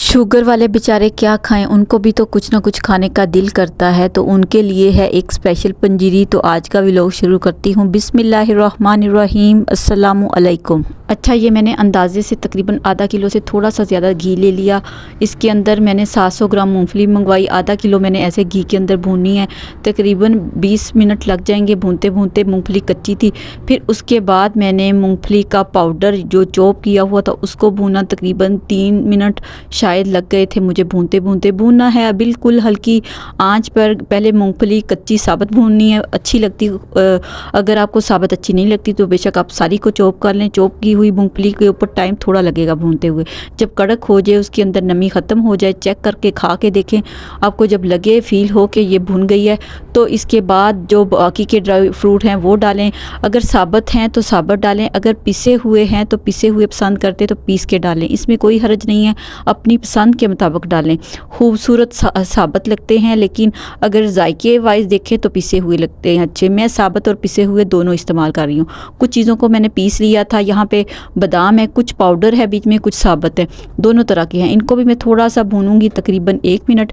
Sugar वाले बेचारे क्या खाएं, उनको भी तो कुछ ना कुछ खाने का दिल करता है। तो उनके लिए है एक स्पेशल पंजीरी। तो आज का व्लॉग शुरू करती हूँ। बिस्मिल्लाहिर्रहमानिर्रहीम, अस्सलामु अलैकुम। अच्छा, ये मैंने अंदाजे से तकरीबन आधा किलो से थोड़ा सा ज़्यादा घी ले लिया। इसके अंदर मैंने 700 ग्राम मूंगफली मंगवाई। आधा किलो मैंने ऐसे घी के अंदर भूननी है। तकरीबन 20 मिनट लग जाएंगे भूनते भूनते। मूंगफली कच्ची थी। फिर उसके बाद मैंने मूंगफली का पाउडर जो चॉप किया हुआ था उसको भूना। तकरीबन 3 मिनट शायद लग गए थे मुझे भूनते भूनते। भूनना है बिल्कुल हल्की आंच पर। पहले मूंगफली कच्ची साबुत भूननी है, अच्छी लगती। अगर आपको साबुत अच्छी नहीं लगती तो बेशक आप सारी को चॉप कर लें। चॉप की हुई मूंगफली के ऊपर टाइम थोड़ा लगेगा भूनते हुए। जब कड़क हो जाए, उसके अंदर नमी ख़त्म हो जाए, चेक करके खा के देखें। आपको जब लगे फील हो कि ये भुन गई है तो इसके बाद जो बाकी के ड्राई फ्रूट हैं वो डालें। अगर साबुत हैं तो साबुत डालें, अगर पिसे हुए हैं तो पिसे हुए पसंद करते तो पीस के डालें। इसमें कोई हर्ज नहीं है, अपनी पसंद के मुताबिक डालें। खूबसूरत साबुत लगते हैं, लेकिन अगर जायके वाइज देखें तो पिसे हुए लगते हैं अच्छे। मैं साबुत और पिसे हुए दोनों इस्तेमाल कर रही हूँ। कुछ चीज़ों को मैंने पीस लिया था। यहाँ पे बादाम है, कुछ पाउडर है बीच में, कुछ साबुत है, दोनों तरह के हैं। इनको भी मैं थोड़ा सा भूनूंगी तकरीबन 1 मिनट,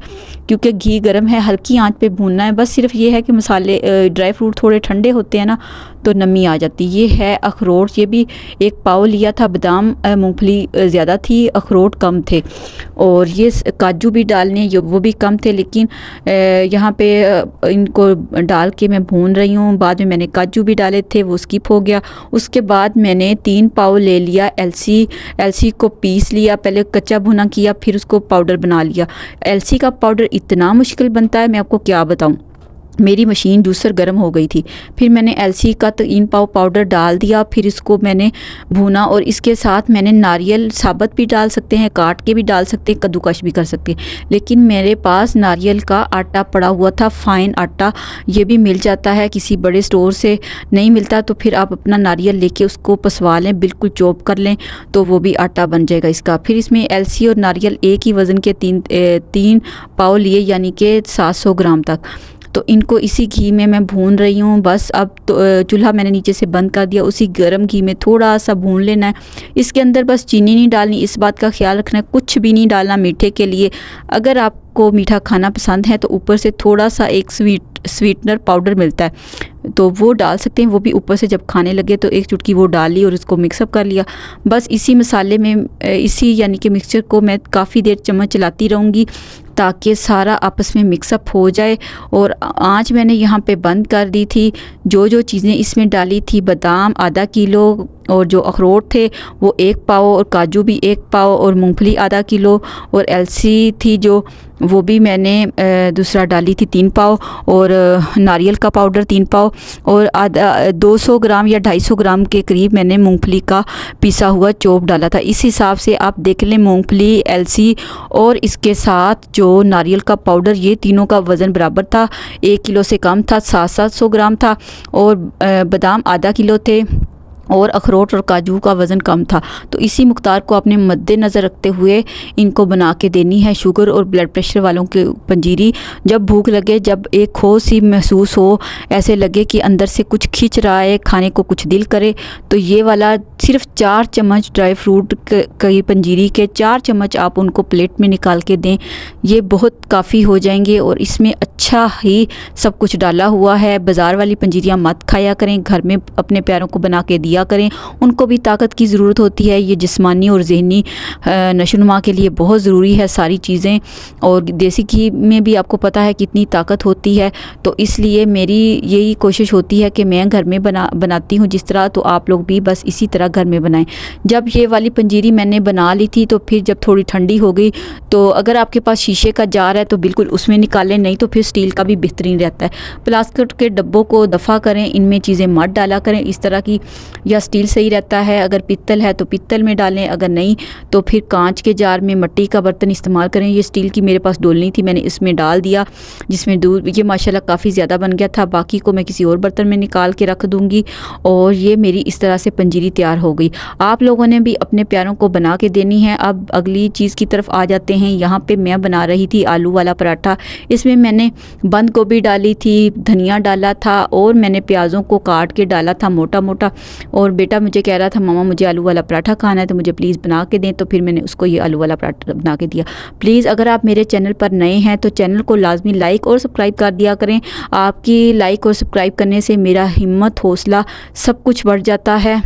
क्योंकि घी गर्म है, हल्की आंच पे भूनना है। बस सिर्फ ये है कि मसाले ड्राई फ्रूट थोड़े ठंडे होते हैं ना तो नमी आ जाती। ये है अखरोट, ये भी 1 पाव लिया था। बादाम मूंगफली ज़्यादा थी, अखरोट कम थे। और ये काजू भी डालने, वो भी कम थे, लेकिन यहाँ पे इनको डाल के मैं भून रही हूँ। बाद में मैंने काजू भी डाले थे, वो स्किप हो गया। उसके बाद मैंने 3 पाव ले लिया एलसी को पीस लिया। पहले कच्चा भुना किया, फिर उसको पाउडर बना लिया। एलसी का पाउडर इतना मुश्किल बनता है, मैं आपको क्या बताऊँ। मेरी मशीन जूसर गर्म हो गई थी। फिर मैंने एलसी का 3 पाव पाउडर डाल दिया, फिर इसको मैंने भूना। और इसके साथ मैंने नारियल साबुत भी डाल सकते हैं, काट के भी डाल सकते हैं, कद्दूकश भी कर सकते हैं। लेकिन मेरे पास नारियल का आटा पड़ा हुआ था, फाइन आटा। ये भी मिल जाता है किसी बड़े स्टोर से। नहीं मिलता तो फिर आप अपना नारियल लेके उसको पसवा लें, बिल्कुल चॉप कर लें, तो वो भी आटा बन जाएगा इसका। फिर इसमें एलसी और नारियल एक ही वज़न के 3 पाव लिए, यानी कि 700 ग्राम तक। तो इनको इसी घी में मैं भून रही हूँ। बस अब तो चूल्हा मैंने नीचे से बंद कर दिया। उसी गर्म घी में थोड़ा सा भून लेना है। इसके अंदर बस चीनी नहीं डालनी, इस बात का ख्याल रखना है, कुछ भी नहीं डालना मीठे के लिए। अगर आपको मीठा खाना पसंद है तो ऊपर से थोड़ा सा एक स्वीटनर पाउडर मिलता है तो वो डाल सकते हैं। वो भी ऊपर से जब खाने लगे तो 1 चुटकी वो डाल ली और इसको मिक्सअप कर लिया। बस इसी मसाले में इसी यानी कि मिक्सचर को मैं काफ़ी देर चम्मच चलाती रहूँगी ताकि सारा आपस में मिक्सअप हो जाए। और आँच मैंने यहाँ पे बंद कर दी थी। जो जो चीज़ें इसमें डाली थी, बादाम आधा किलो, और जो अखरोट थे वो 1 पाव, और काजू भी 1 पाव, और मूंगफली आधा किलो, और एलसी थी जो वो भी मैंने दूसरा डाली थी 3 पाव, और नारियल का पाउडर 3 पाव, और आधा 200 ग्राम या 250 ग्राम के करीब मैंने मूंगफली का पिसा हुआ चॉप डाला था। इस हिसाब से आप देख लें, मूंगफली, एलसी और इसके साथ जो नारियल का पाउडर, ये तीनों का वज़न बराबर था। 1 किलो से कम था, 700 ग्राम था। और बादाम आधा किलो थे, और अखरोट और काजू का वज़न कम था। तो इसी मुक़दार को आपने मद्देनज़र रखते हुए इनको बना के देनी है। शुगर और ब्लड प्रेशर वालों के पंजीरी, जब भूख लगे, जब एक खो सी महसूस हो, ऐसे लगे कि अंदर से कुछ खिंच रहा है, खाने को कुछ दिल करे, तो ये वाला सिर्फ 4 चम्मच ड्राई फ्रूट की पंजीरी के 4 चम्मच आप उनको प्लेट में निकाल के दें। ये बहुत काफ़ी हो जाएंगे। और इसमें अच्छा ही सब कुछ डाला हुआ है। बाज़ार वाली पंजीरियाँ मत खाया करें, घर में अपने प्यारों को बना के दिया करें। उनको भी ताकत की ज़रूरत होती है। ये जिस्मानी और ज़हनी नशोनुमा के लिए बहुत ज़रूरी है सारी चीज़ें। और देसी घी में भी आपको पता है कितनी ताकत होती है। तो इसलिए मेरी यही कोशिश होती है कि मैं घर में बनाती हूँ जिस तरह, तो आप लोग भी बस इसी तरह घर में बनाएं। जब ये वाली पंजीरी मैंने बना ली थी तो फिर जब थोड़ी ठंडी हो गई, तो अगर आपके पास शीशे का जार है तो बिल्कुल उसमें निकालें, नहीं तो फिर स्टील का भी बेहतरीन रहता है। प्लास्टिक के डब्बों को दफ़ा करें, इनमें चीज़ें मत डाला करें इस तरह की, या स्टील सही रहता है। अगर पित्तल है तो पित्तल में डालें, अगर नहीं तो फिर कांच के जार में, मिट्टी का बर्तन इस्तेमाल करें। ये स्टील की मेरे पास डोलनी थी, मैंने इसमें डाल दिया, जिसमें दूध, ये माशाल्लाह काफ़ी ज़्यादा बन गया था। बाकी को मैं किसी और बर्तन में निकाल के रख दूँगी। और ये मेरी इस तरह से पंजीरी तैयार हो गई। आप लोगों ने भी अपने प्यारों को बना के देनी है। अब अगली चीज़ की तरफ आ जाते हैं। यहाँ पे मैं बना रही थी आलू वाला पराठा। इसमें मैंने बंद गोभी डाली थी, धनिया डाला था, और मैंने प्याज़ों को काट के डाला था मोटा मोटा, और बेटा मुझे कह रहा था मामा मुझे आलू वाला पराठा खाना है तो मुझे प्लीज़ बना के दें, तो फिर मैंने उसको ये आलू वाला पराठा बना के दिया। प्लीज़ अगर आप मेरे चैनल पर नए हैं तो चैनल को लाजमी लाइक और सब्सक्राइब कर दिया करें। आपकी लाइक और सब्सक्राइब करने से मेरा हिम्मत, हौसला सब कुछ बढ़ जाता है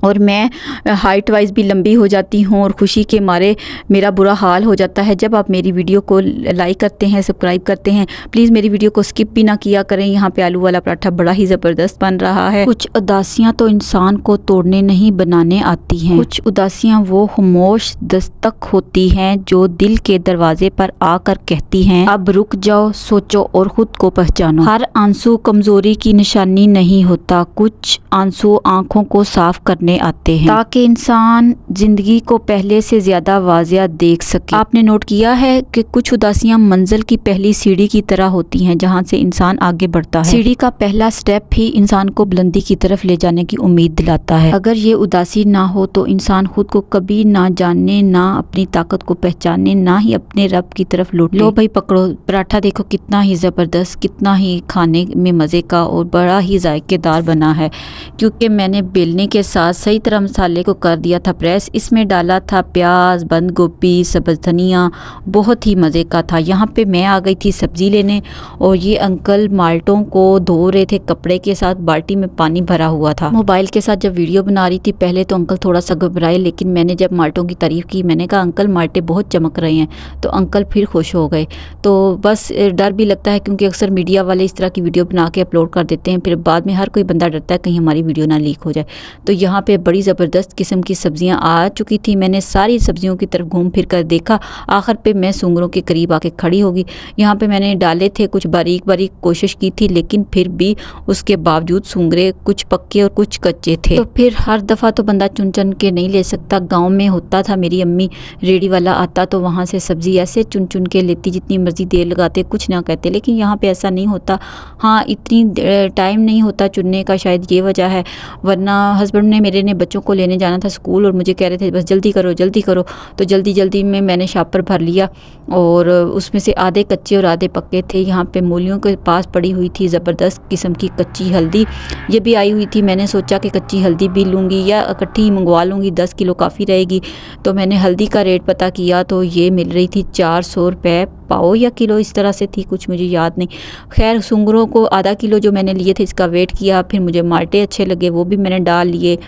और मैं हाइट वाइज भी लंबी हो जाती हूँ और ख़ुशी के मारे मेरा बुरा हाल हो जाता है जब आप मेरी वीडियो को लाइक करते हैं, सब्सक्राइब करते हैं। प्लीज़ मेरी वीडियो को स्किप भी ना किया करें। यहाँ पे आलू वाला पराठा बड़ा ही ज़बरदस्त बन रहा है। कुछ उदासियाँ तो इंसान को तोड़ने नहीं बनाने आती हैं। कुछ उदासियाँ वो खामोश दस्तक होती हैं जो दिल के दरवाजे पर आकर कहती हैं अब रुक जाओ, सोचो और ख़ुद को पहचानो। हर आंसू कमज़ोरी की निशानी नहीं होता, कुछ आंसू आँखों को साफ करने आते हैं ताकि इंसान जिंदगी को पहले से ज्यादा वाज़िया देख सके। आपने नोट किया है कि कुछ उदासियां मंजिल की पहली सीढ़ी की तरह होती हैं जहां से इंसान आगे बढ़ता है। सीढ़ी का पहला स्टेप ही इंसान को बुलंदी की तरफ ले जाने की उम्मीद दिलाता है। अगर ये उदासी ना हो तो इंसान खुद को कभी ना जानने, ना अपनी ताकत को पहचाने, ना ही अपने रब की तरफ लौटे। लो भाई पकड़ो, पराठा देखो कितना ही ज़बरदस्त, कितना ही खाने में मज़े का और बड़ा ही जायकेदार बना है, क्योंकि मैंने बेलने के साथ सही तरह मसाले को कर दिया था प्रेस। इसमें डाला था प्याज, बंद गोभी, सब्ज़ धनिया, बहुत ही मज़े का था। यहाँ पे मैं आ गई थी सब्ज़ी लेने और ये अंकल माल्टों को धो रहे थे कपड़े के साथ, बाल्टी में पानी भरा हुआ था। मोबाइल के साथ जब वीडियो बना रही थी पहले तो अंकल थोड़ा सा घबराए, लेकिन मैंने जब माल्टों की तारीफ़ की, मैंने कहा अंकल माल्टे बहुत चमक रहे हैं, तो अंकल फिर खुश हो गए। तो बस डर भी लगता है क्योंकि अक्सर मीडिया वाले इस तरह की वीडियो बना के अपलोड कर देते हैं, फिर बाद में हर कोई बंदा डरता है कहीं हमारी वीडियो ना लीक हो जाए। तो यहाँ पे बड़ी ज़बरदस्त किस्म की सब्जियां आ चुकी थी। मैंने सारी सब्जियों की तरफ घूम फिर कर देखा, आखिर पे मैं सूंगरों के करीब आके खड़ी होगी। यहाँ पे मैंने डाले थे कुछ बारीक बारीक, कोशिश की थी लेकिन फिर भी उसके बावजूद सूंगरे कुछ पक्के और कुछ कच्चे थे। तो फिर हर दफ़ा तो बंदा चुन चुन के नहीं ले सकता। गाँव में होता था, मेरी अम्मी रेडी वाला आता तो वहाँ से सब्ज़ी ऐसे चुन चुन के लेती, जितनी मर्ज़ी देर लगाते कुछ ना कहते, लेकिन यहाँ पर ऐसा नहीं होता। हाँ, इतनी टाइम नहीं होता चुनने का, शायद ये वजह है, वरना हस्बैंड ने मेरे ने बच्चों को लेने जाना था स्कूल और मुझे कह रहे थे बस जल्दी करो जल्दी करो, तो जल्दी जल्दी में मैंने शापर भर लिया और उसमें से आधे कच्चे और आधे पक्के थे। यहाँ पे मूलियों के पास पड़ी हुई थी ज़बरदस्त किस्म की कच्ची हल्दी, ये भी आई हुई थी। मैंने सोचा कि कच्ची हल्दी भी लूँगी या इकट्ठी मंगवा लूँगी, 10 किलो काफ़ी रहेगी। तो मैंने हल्दी का रेट पता किया तो ये मिल रही थी 400 रुपये पाओ या किलो, इस तरह से थी, कुछ मुझे याद नहीं। खैर सूंगरों को आधा किलो जो मैंने लिए थे इसका वेट किया, फिर मुझे माल्टे अच्छे लगे वो भी मैंने डाल लिए।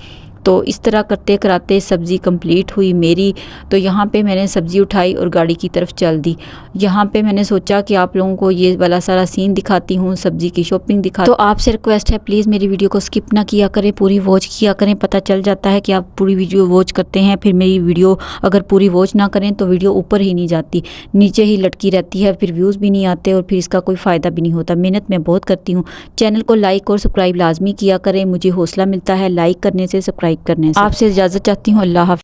तो इस तरह करते कराते सब्ज़ी कंप्लीट हुई मेरी। तो यहाँ पे मैंने सब्ज़ी उठाई और गाड़ी की तरफ चल दी। यहाँ पे मैंने सोचा कि आप लोगों को ये वाला सारा सीन दिखाती हूँ, सब्ज़ी की शॉपिंग दिखा। तो आपसे रिक्वेस्ट है प्लीज़ मेरी वीडियो को स्किप ना किया करें, पूरी वॉच किया करें। पता चल जाता है कि आप पूरी वीडियो वॉच करते हैं, फिर मेरी वीडियो अगर पूरी वॉच ना करें तो वीडियो ऊपर ही नहीं जाती, नीचे ही लटकी रहती है, फिर व्यूज़ भी नहीं आते और फिर इसका कोई फ़ायदा भी नहीं होता। मेहनत मैं बहुत करती हूँ। चैनल को लाइक और सब्सक्राइब लाजमी किया करें, मुझे हौसला मिलता है लाइक करने से, सब्सक्राइब करने से। आपसे इजाज़त चाहती हूँ। अल्लाह हाफ़िज़।